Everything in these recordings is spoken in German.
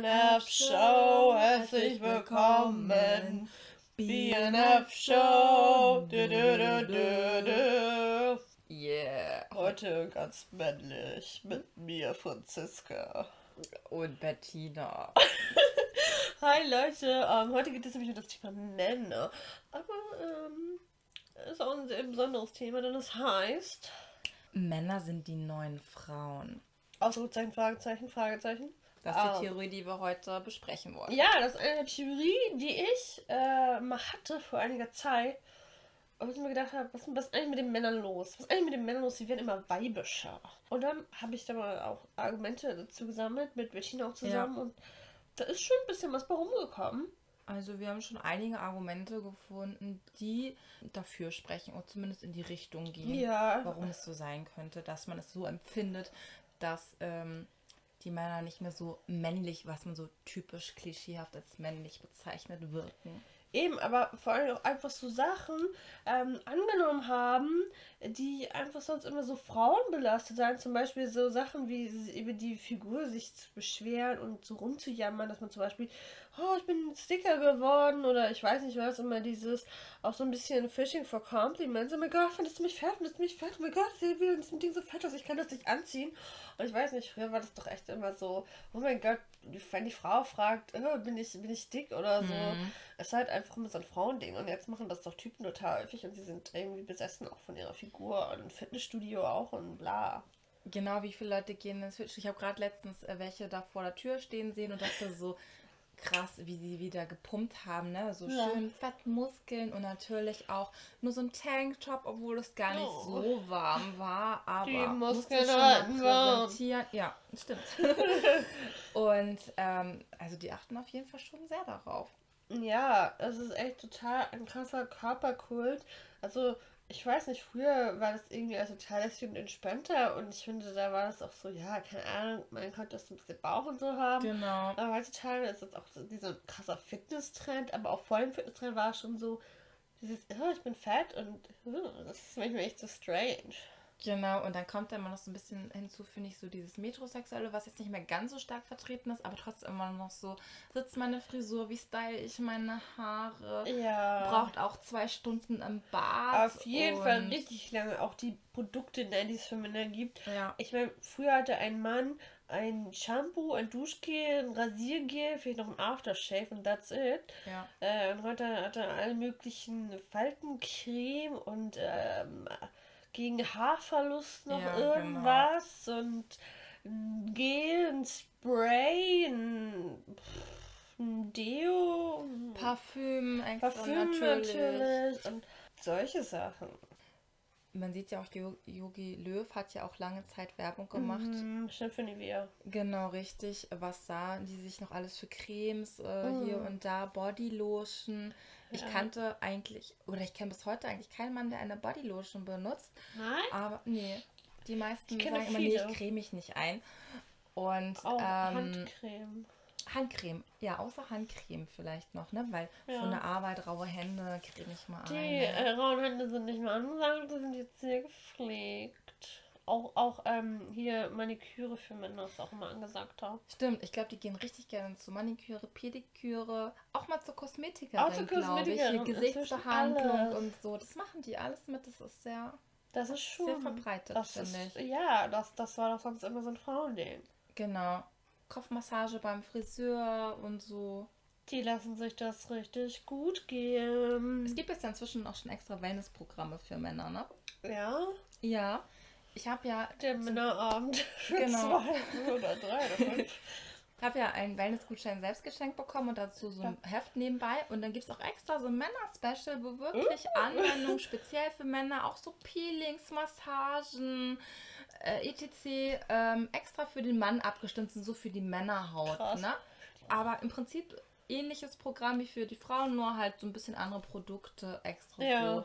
BNF Show, herzlich willkommen. BNF Show. Yeah. Heute ganz männlich mit mir, Franziska. Und Bettina. Hi Leute, heute geht es nämlich um das Thema Männer. Aber ist auch ein sehr besonderes Thema, denn es heißt... Männer sind die neuen Frauen. Ausrufezeichen, Fragezeichen, Fragezeichen. Das ist die Theorie, die wir heute besprechen wollen. Ja, das ist eine Theorie, die ich mal hatte vor einiger Zeit. Und ich mir gedacht habe, was ist eigentlich mit den Männern los? Was ist eigentlich mit den Männern los? Die werden immer weibischer. Und dann habe ich da mal auch Argumente dazu gesammelt, mit Bettina auch zusammen. Ja. Und da ist schon ein bisschen was bei rumgekommen. Also wir haben schon einige Argumente gefunden, die dafür sprechen und zumindest in die Richtung gehen, ja, warum es so sein könnte, dass man es so empfindet, dass die Männer nicht mehr so männlich, was man so typisch klischeehaft als männlich bezeichnet, wirken. Eben, aber vor allem auch einfach so Sachen angenommen haben, die einfach sonst immer so frauenbelastet sein. Zum Beispiel so Sachen wie über die Figur sich zu beschweren und so rumzujammern, dass man zum Beispiel, oh, ich bin Sticker geworden oder ich weiß nicht was, immer dieses, auch so ein bisschen Fishing for Compliments. Oh mein Gott, findest du mich fett? Findest du mich fett? Oh mein Gott, sieht wieder in diesem Ding so fett aus, ich kann das nicht anziehen. Und ich weiß nicht, früher war das doch echt immer so, oh mein Gott, wenn die Frau fragt, oh, bin ich dick oder so. Es ist halt einfach immer so ein Frauending. Und jetzt machen das doch Typen total häufig und sie sind irgendwie besessen auch von ihrer Figur und im Fitnessstudio auch und bla. Genau, wie viele Leute gehen ins Fitnessstudio. Ich habe gerade letztens welche da vor der Tür stehen sehen und dachte so, krass, wie sie wieder gepumpt haben, ne? So schön Fettmuskeln und natürlich auch nur so ein Tanktop, obwohl es gar nicht so warm war, aber die Muskeln schon mal präsentieren. Ja, stimmt. Und also die achten auf jeden Fall schon sehr darauf. Ja, es ist echt total ein krasser Körperkult. Also, ich weiß nicht, früher war das irgendwie also total lässig und entspannter und ich finde, da war das auch so, ja, keine Ahnung, man konnte das ein bisschen Bauch und so haben. Genau. Aber heutzutage ist das auch so dieser krasser Fitnesstrend, aber auch vor dem Fitnesstrend war es schon so, dieses, oh, ich bin fett und das ist manchmal echt so strange. Genau, und dann kommt da immer noch so ein bisschen hinzu, finde ich, so dieses Metrosexuelle, was jetzt nicht mehr ganz so stark vertreten ist, aber trotzdem immer noch so, sitzt meine Frisur, wie style ich meine Haare, braucht auch 2 Stunden im Bad. Auf jeden Fall richtig lange, auch die Produkte, die es für Männer gibt. Ja. Ich meine, früher hatte ein Mann ein Shampoo, ein Duschgel, ein Rasiergel, vielleicht noch ein Aftershave und that's it. Ja. Und heute hat er alle möglichen Faltencreme und gegen Haarverlust noch irgendwas und ein Gel, ein Spray, ein Deo, Parfüm natürlich und solche Sachen. Man sieht ja auch, Jogi Löw hat ja auch lange Zeit Werbung gemacht. Stimmt für Nivea. Genau, richtig. Was sahen die sich noch alles für Cremes hier und da, Bodylotion. Ich kannte eigentlich, oder ich kenne bis heute eigentlich keinen Mann, der eine Bodylotion benutzt. Nein? Aber nee, die meisten sagen immer, viele. nee, ich creme mich nicht ein. Und auch Handcreme. Handcreme, ja, außer Handcreme vielleicht noch, ne? Weil von der Arbeit raue Hände creme ich mal ein. Die rauen Hände sind nicht mehr angesagt, die sind jetzt sehr gepflegt. Auch hier Maniküre für Männer ist auch immer angesagt. Stimmt, ich glaube, die gehen richtig gerne zu Maniküre, Pediküre, auch mal zur Kosmetikerin, glaube ich. Hier Gesichtsbehandlung und so. Das machen die alles mit, das ist sehr, sehr verbreitet, finde ich. Ja, das war doch sonst immer so ein Frauending. Genau. Kopfmassage beim Friseur und so. Die lassen sich das richtig gut gehen. Es gibt jetzt inzwischen auch schon extra Wellnessprogramme für Männer, ne? Ja? Ja. Ich habe ja... Der Männerabend für 2 oder 3 oder 5. Ich habe ja einen Wellnessgutschein selbst geschenkt bekommen und dazu so ein Heft nebenbei. Und dann gibt es auch extra so ein Männer-Special, wo wirklich Anwendungen speziell für Männer, auch so Peelings, Massagen, etc. Extra für den Mann abgestimmt sind, so für die Männerhaut. Ne? Aber im Prinzip ähnliches Programm wie für die Frauen, nur halt so ein bisschen andere Produkte extra so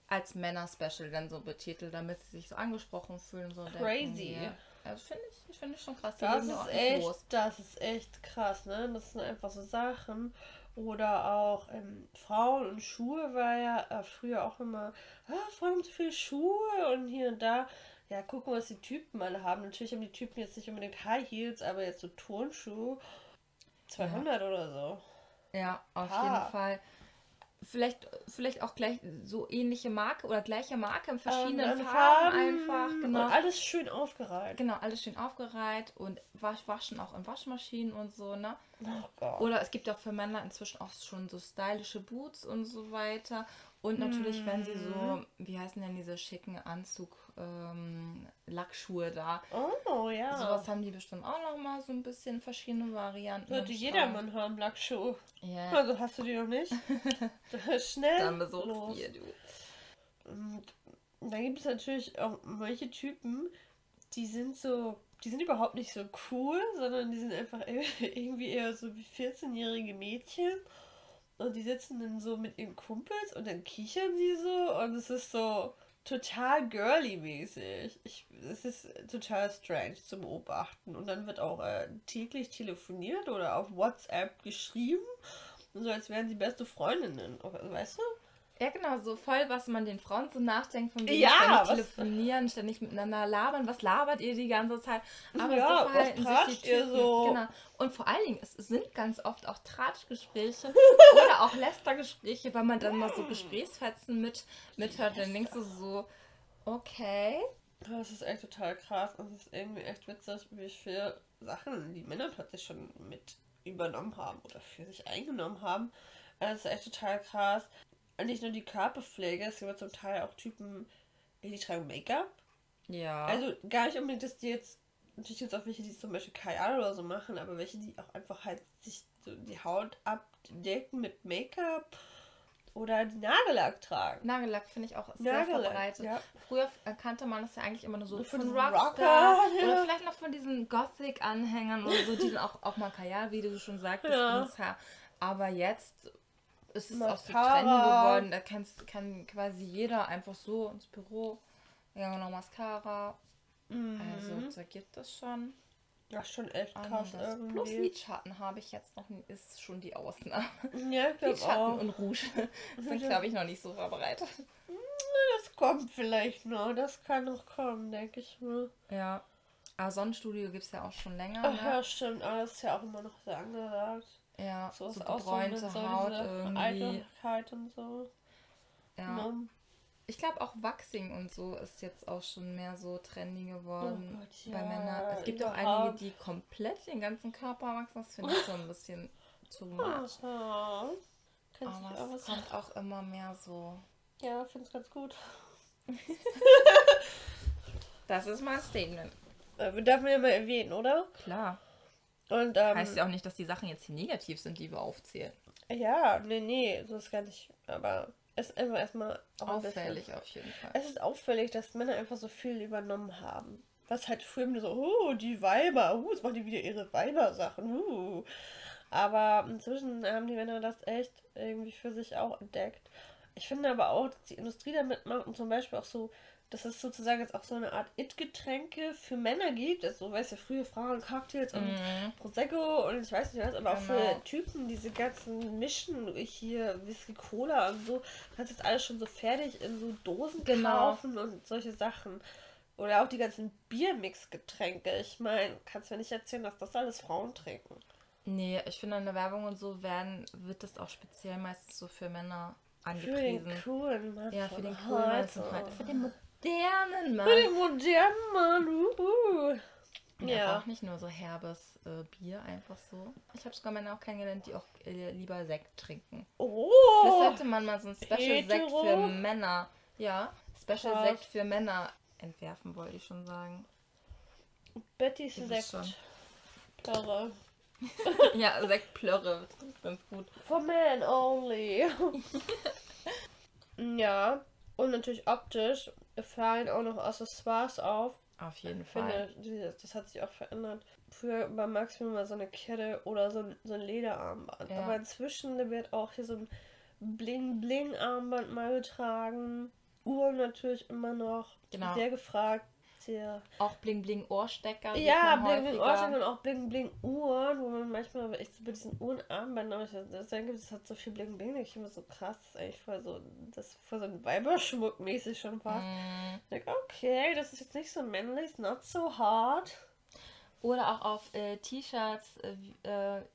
als Männer-Special dann so betitelt, damit sie sich so angesprochen fühlen. So Crazy. Also finde ich schon krass. Das ist echt krass, ne? Das sind einfach so Sachen. Oder auch Frauen und Schuhe war ja früher auch immer, Frauen haben zu viele Schuhe und hier und da. Ja, gucken, was die Typen alle haben. Natürlich haben die Typen jetzt nicht unbedingt High Heels, aber jetzt so Turnschuhe. 200 oder so. Ja, auf Ah. jeden Fall. Vielleicht auch gleich so ähnliche Marke oder gleiche Marke in verschiedenen Andere Farben einfach. und Genau. alles schön aufgereiht. Genau, alles schön aufgereiht und waschen auch in Waschmaschinen und so, ne? Oh Gott. Oder es gibt auch für Männer inzwischen auch schon so stylische Boots und so weiter. Und natürlich, wenn sie so, wie heißen denn diese schicken Lackschuhe da. Oh ja. Sowas haben die bestimmt auch noch mal so ein bisschen verschiedene Varianten. Sollte im jeder Schrank. Mann haben, Lackschuhe. Ja, Also hast du die noch nicht? Schnell dann besuchst los. dir du. Und dann gibt es natürlich auch manche Typen, die sind überhaupt nicht so cool, sondern die sind einfach irgendwie eher so wie 14-jährige Mädchen. Und die sitzen dann so mit ihren Kumpels und dann kichern sie so und es ist so total girly-mäßig. Es ist total strange zu beobachten. Und dann wird auch täglich telefoniert oder auf WhatsApp geschrieben. So als wären sie beste Freundinnen. Weißt du? Ja, genau, so voll, was man den Frauen so nachdenkt, von wegen Ja, ständig was- telefonieren, ständig miteinander labern. Was labert ihr die ganze Zeit? Aber Ja, so was verhalten sich quatscht die ihr Typen. so? Genau. Und vor allen Dingen, es sind ganz oft auch Tratschgespräche oder auch Lästergespräche, weil man dann mal so Gesprächsfetzen mithört. Dann denkst du so, okay. Das ist echt total krass und es ist irgendwie echt witzig, wie viele Sachen die Männer plötzlich schon mit übernommen haben oder für sich eingenommen haben. Das ist echt total krass. Und nicht nur die Körperpflege, es gibt zum Teil auch Typen, die tragen Make-up. Ja. Also gar nicht unbedingt, dass die jetzt, natürlich jetzt auch welche, die zum Beispiel Kajal oder so machen, aber welche, die auch einfach halt sich so die Haut abdecken mit Make-up oder die Nagellack tragen. Nagellack finde ich auch sehr verbreitet. ja. Früher kannte man das ja eigentlich immer nur so Nur von diesen Rockstar Rocker, ja. oder vielleicht noch von diesen Gothic-Anhängern oder so, die dann auch mal Kajal, wie du schon sagtest, Ja. ins Haar. Aber jetzt ist es auch so Mascara. trendy geworden. Da kann quasi jeder einfach so ins Büro, ja genau, Mascara. Also da gibt es schon Das ist schon echt krass einiges. irgendwie. Plus Lidschatten habe ich jetzt noch, ist schon die Ausnahme. Ja, ich glaube Lidschatten auch. und Rouge sind, glaube ich, noch nicht so verbreitet. Das kommt vielleicht noch. Das kann noch kommen, denke ich mal. Ja, aber Sonnenstudio gibt es ja auch schon länger, Ach ne? ja, stimmt. Aber das ist ja auch immer noch sehr angesagt. Ja, So so ist auch gebräunte so Haut diese irgendwie. Eitelkeit und so. Ja. Ne? Ich glaube auch Waxing und so ist jetzt auch schon mehr so trendy geworden Oh Gott, bei ja, Männern. Es gibt auch überhaupt. einige, die komplett den ganzen Körper wachsen. Das finde ich so ein bisschen zu much. Ja. Kennt sich Aber es aus. kommt auch immer mehr so. Ja, finde es ganz gut. Das ist mein Statement. Darf man ja mal erwähnen, oder? Klar. Und, Heißt ja auch nicht, dass die Sachen jetzt hier negativ sind, die wir aufzählen. ja, nee, so ist gar nicht. Aber es ist einfach erstmal auch ein bisschen. Auffällig auf jeden Fall. Es ist auffällig, dass Männer einfach so viel übernommen haben. Was halt früher immer so, oh, die Weiber, jetzt machen die wieder ihre Weibersachen, Aber inzwischen haben die Männer das echt irgendwie für sich auch entdeckt. Ich finde aber auch, dass die Industrie damit macht und zum Beispiel auch so, dass es sozusagen jetzt auch so eine Art It-Getränke für Männer gibt. Also, weißt du, früher Frauen Cocktails und Prosecco und ich weiß nicht was, aber auch Genau. für Typen, diese ganzen Mischen hier, Whisky Cola und so, kannst jetzt alles schon so fertig in so Dosen Genau. kaufen und solche Sachen. Oder auch die ganzen Biermix-Getränke. Ich meine, kannst du mir nicht erzählen, dass das alles Frauen trinken. Nee, ich finde in der Werbung und so wird das auch speziell meistens so für Männer Für den angepriesen. coolen Mann. Ja, für von den coolen Mann von heute. heute. Für den modernen Mann. Für den modernen Mann. Ja, Ja. auch nicht nur so herbes Bier, einfach so. Ich habe sogar Männer auch kennengelernt, die auch lieber Sekt trinken. Oh. Vielleicht sollte man mal so ein Special-Sekt Hetero? für Männer. Ja, Special-Sekt Krass. für Männer entwerfen, wollte ich schon sagen. Bettys Ihr Sekt. wisst schon. Plörre. Ja, Sektplörre, das ist ganz gut. For men only. Ja. Und natürlich optisch fallen auch noch Accessoires auf. Auf jeden Ich finde, Fall. das hat sich auch verändert. Früher war maximal mal so eine Kette oder so ein Lederarmband. Ja. Aber inzwischen wird auch hier so ein Bling-Bling-Armband mal getragen. Uhren natürlich immer noch. Genau. Sehr gefragt. Sehr. Auch Bling-Bling-Ohrstecker. sieht Ja, man Bling-Bling-Ohrstecker und auch Bling-Bling-Uhren, wo man manchmal echt so bei diesen Uhrenarmbändern, das denke, das hat so viel Bling-Bling. Ich finde das so krass. Das ist eigentlich voll so ein Weiberschmuck mäßig schon fast. Ich denke, okay, das ist jetzt nicht so männlich, not so hard. Oder auch auf T-Shirts,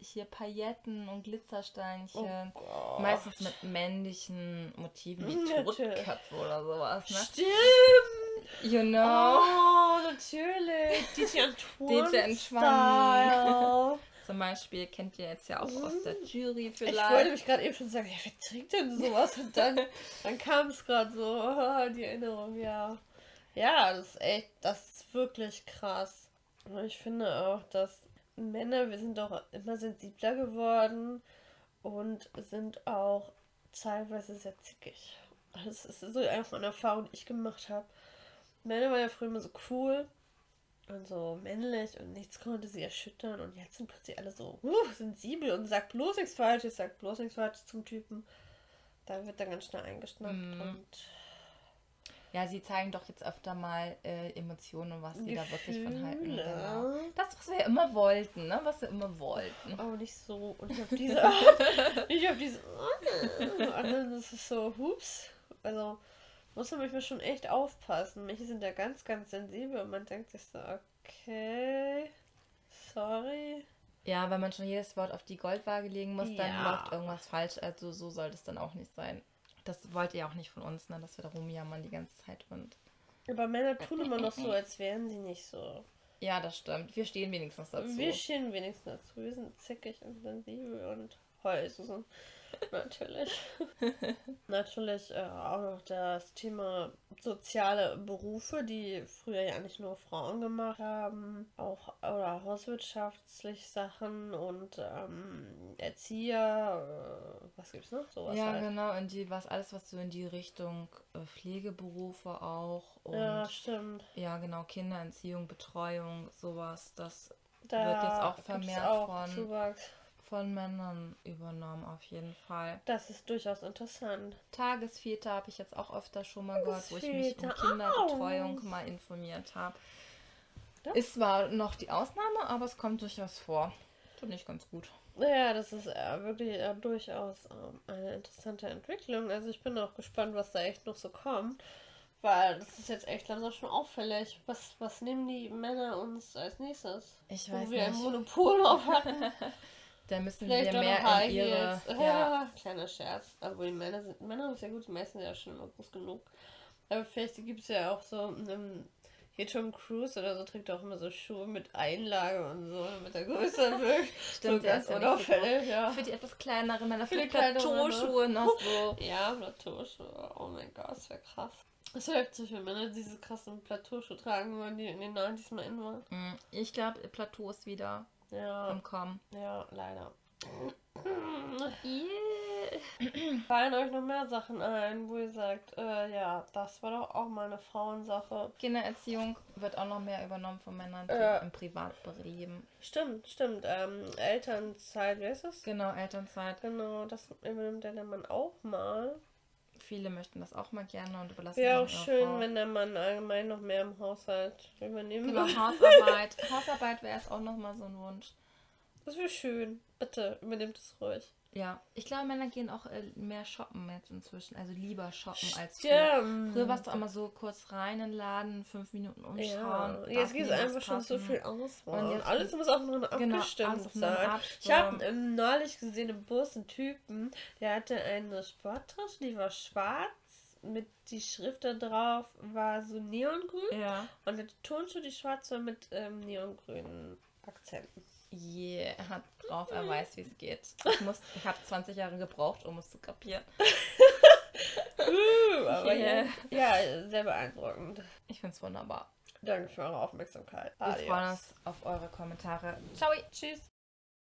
hier Pailletten und Glitzersteinchen. Oh Meistens Gott. mit männlichen Motiven wie Natürlich. Totköpfe oder sowas, ne? Stimmt! You know? Oh, natürlich. DJ DJ Antoine Antoine. Style. Zum Beispiel kennt ihr jetzt ja auch aus der Jury Ich wollte vielleicht. mich gerade eben schon sagen, ja, wer trinkt denn sowas? Und dann kam es gerade so, die Erinnerung, ja. Ja, das ist wirklich krass. Und ich finde auch, dass Männer, wir sind doch immer sensibler geworden und sind auch teilweise sehr zickig. Das ist so einfach eine Erfahrung, die ich gemacht habe. Männer waren ja früher immer so cool und so männlich und nichts konnte sie erschüttern und jetzt sind plötzlich alle so sensibel und sagt bloß nichts Falsches, sagt bloß nichts Falsches zum Typen. Da wird dann ganz schnell eingeschnappt und Ja, sie zeigen doch jetzt öfter mal Emotionen und was sie da wirklich von halten. Gefühle. Genau. Das, was wir immer wollten, ne? Was wir immer wollten. Aber nicht so. Und ich habe diese Art. Ich habe diese. Und dann ist es so, hups. Also muss man manchmal schon echt aufpassen. Manche sind da ganz, ganz sensibel und man denkt sich so, okay, sorry. Ja, wenn man schon jedes Wort auf die Goldwaage legen muss, dann Ja. läuft irgendwas falsch. Also so sollte es dann auch nicht sein. Das wollt ihr auch nicht von uns, ne? Dass wir da rumjammern die ganze Zeit. Und Aber Männer tun immer noch so, als wären sie nicht so. ja, das stimmt. Wir stehen wenigstens dazu. Wir stehen wenigstens dazu. Wir sind zickig und sensibel und Heulsusen. Natürlich. Natürlich auch noch das Thema soziale Berufe, die früher ja nicht nur Frauen gemacht haben, auch oder hauswirtschaftlich Sachen und Erzieher, was gibt's noch? Sowas Ja, halt. genau. Und alles, was so in die Richtung Pflegeberufe auch und Ja, stimmt. ja, genau, Kindererziehung, Betreuung, sowas, das Da wird jetzt auch gibt's vermehrt auch Zuwachs. von Männern übernommen, auf jeden Fall. Das ist durchaus interessant. Tagesväter habe ich jetzt auch öfter schon mal gehört, wo ich mich um Tagesväter Kinderbetreuung auch. mal informiert habe. Ja. Ist zwar noch die Ausnahme, aber es kommt durchaus vor. Finde ich ganz gut. Ja, das ist wirklich durchaus eine interessante Entwicklung. Also ich bin auch gespannt, was da echt noch so kommt. Weil das ist jetzt echt langsam schon auffällig. Was nehmen die Männer uns als nächstes? Ich Wo weiß wir ein nicht. Monopol drauf hatten. Da müssen Vielleicht wir auch mehr noch High in ihre... Heels. Ja, Ja, kleiner Scherz. Aber die Männer ist ja gut, die meisten sind ja schon immer groß genug. Aber vielleicht gibt es ja auch so, hier Tom Cruise oder so trägt auch immer so Schuhe mit Einlage und so, damit er größer wirkt. stimmt, so der ganz ist ja nicht so unauffällig, ja. für die etwas kleineren Männer, für Für die die kleineren Plateauschuhe noch so. Ja, Plateauschuhe. Oh mein Gott, das wäre krass. Das wäre heftig, wenn Männer diese krassen Plateauschuhe tragen würden, die in den 90s mal in waren. Ich glaube, Plateau ist wieder Ja, am Kommen. ja, leider. Yeah. Fallen euch noch mehr Sachen ein, wo ihr sagt, ja, das war doch auch mal eine Frauensache. Kindererziehung wird auch noch mehr übernommen von Männern im Privatbetrieben. Stimmt. Elternzeit, wie heißt das? Genau, Elternzeit. Genau, das übernimmt der Mann auch mal. Viele möchten das auch mal gerne und überlassen Wäre auch dann ihrer schön, Frau. wenn der Mann allgemein noch mehr im Haushalt übernehmen Genau, würde. Hausarbeit. Hausarbeit wäre jetzt auch nochmal so ein Wunsch. Das wäre schön. Bitte, übernehmt es ruhig. Ja, ich glaube, Männer gehen auch mehr shoppen jetzt inzwischen. Also lieber shoppen als früher. Früher warst du einmal so kurz rein in den Laden, 5 Minuten umschauen. Ja, jetzt gibt es einfach schon so viel Auswahl. Und Und jetzt alles muss aufeinander abgestimmt alles aufeinander sein. abstimmen. Ich habe neulich gesehen im Bus einen Typen, der hatte eine Sporttasche, die war schwarz, mit die Schrift da drauf war so neongrün. Ja. Und die Turnschuhe, die schwarz war mit neongrünen Akzenten. Yeah, er hat drauf, er weiß, wie es geht. Ich habe 20 Jahre gebraucht, um es zu kapieren. Aber Yeah. ja, sehr beeindruckend. Ich finde es wunderbar. Danke für eure Aufmerksamkeit. Wir freuen uns auf eure Kommentare. Ciao! Tschüss.